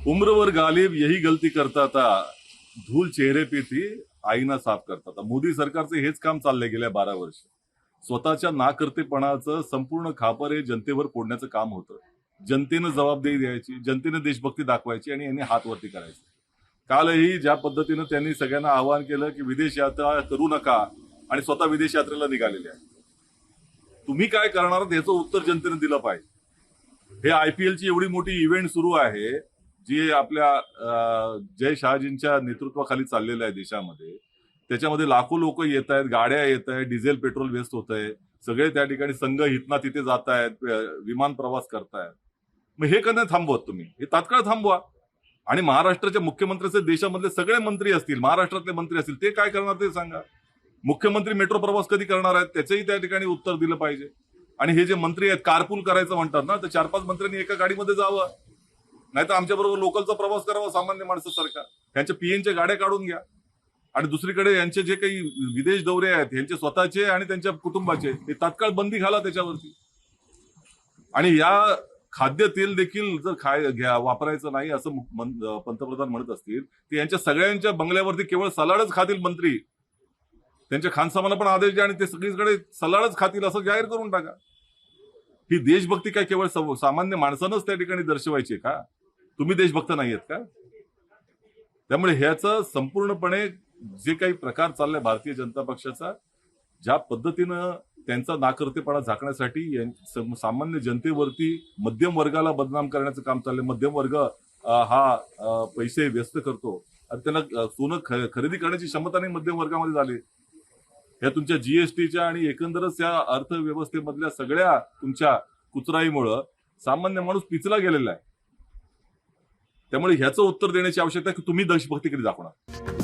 उम्रवर गालिब यही गलती करता था, धूल चेहरे पे थी आईना साफ करता था. मोदी सरकारचे हेच काम चाललंय गेल्या 12 वर्ष. स्वतःच्या नाकर्तेपणाचं संपूर्ण खापर हे जनतेवर फोडण्याचं काम होतं. जनतेनं जबाबदारी द्यायची, जनतेनं देशभक्ती दाखवायची आणि यांनी हात वरती करायचे. कालही ज्या पद्धतीनं त्यांनी सगळ्यांना आवाहन केलं की विदेश यात्रा करू नका आणि स्वतः विदेश यात्रेला निघालेले आहे. तुम्ही काय करणार याचं उत्तर जनतेने दिलं पाहिजे. हे आयपीएलची एवढी मोठी इव्हेंट सुरू आहे जी आपल्या जय शहाजींच्या नेतृत्वाखाली चाललेलं आहे देशामध्ये. त्याच्यामध्ये लाखो लोक येत आहेत, गाड्या येत आहेत, डिझेल पेट्रोल वेस्ट होत आहे, सगळे त्या ठिकाणी संघ हितना तिथे जात आहेत, विमान प्रवास करतायत. मग हे कधी थांबवत तुम्ही? हे तात्काळ थांबवा. आणि महाराष्ट्राच्या मुख्यमंत्र्याचे देशामधले सगळे मंत्री असतील, महाराष्ट्रातले मंत्री असतील, ते काय करणार ते सांगा. मुख्यमंत्री मेट्रो प्रवास कधी करणार आहेत त्याचंही त्या ठिकाणी उत्तर दिलं पाहिजे. आणि हे जे मंत्री आहेत कारपूल करायचं म्हणतात ना, तर 4-5 मंत्र्यांनी एका गाडीमध्ये जावं, नाहीतर आमच्याबरोबर लोकलचा प्रवास करावा सामान्य माणसासारखा. त्यांच्या पीएनच्या गाड्या काढून घ्या. आणि दुसरीकडे यांचे जे काही विदेश दौरे आहेत यांचे स्वतःचे आणि त्यांच्या कुटुंबाचे, हे तात्काळ बंदी घाला त्याच्यावरती. आणि या खाद्य तेल देखील जर वापरायचं नाही असं पंतप्रधान म्हणत असतील, तर यांच्या सगळ्यांच्या बंगल्यावरती केवळ सलाडच खातील मंत्री. त्यांच्या खानसामाला पण आदेश द्या आणि ते सगळीकडे सलाडच खातील असं जाहीर करून टाका. ही देशभक्ती काय केवळ सामान्य माणसानंच त्या ठिकाणी दर्शवायची का? तुम्ही देशभक्त नाहीयेत का? त्यामुळे ह्याचं संपूर्णपणे जे काही प्रकार चाललाय भारतीय जनता पक्षाचा, ज्या पद्धतीनं त्यांचा नाकर्तेपणा झाकण्यासाठी सामान्य जनतेवरती मध्यम वर्गाला बदनाम करण्याचं काम चाललंय. मध्यम वर्ग हा पैसे व्यस्त करतो आणि त्यांना सोनं खरेदी करण्याची क्षमता नाही मध्यम वर्गामध्ये झाली. या तुमच्या जीएसटीच्या आणि एकंदरच या अर्थव्यवस्थेमधल्या सगळ्या तुमच्या कुचराईमुळं सामान्य माणूस पिचला गेलेला आहे. त्यामुळे ह्याचं उत्तर देण्याची आवश्यकता आहे की तुम्ही देशभक्ती कधी दाखवणार.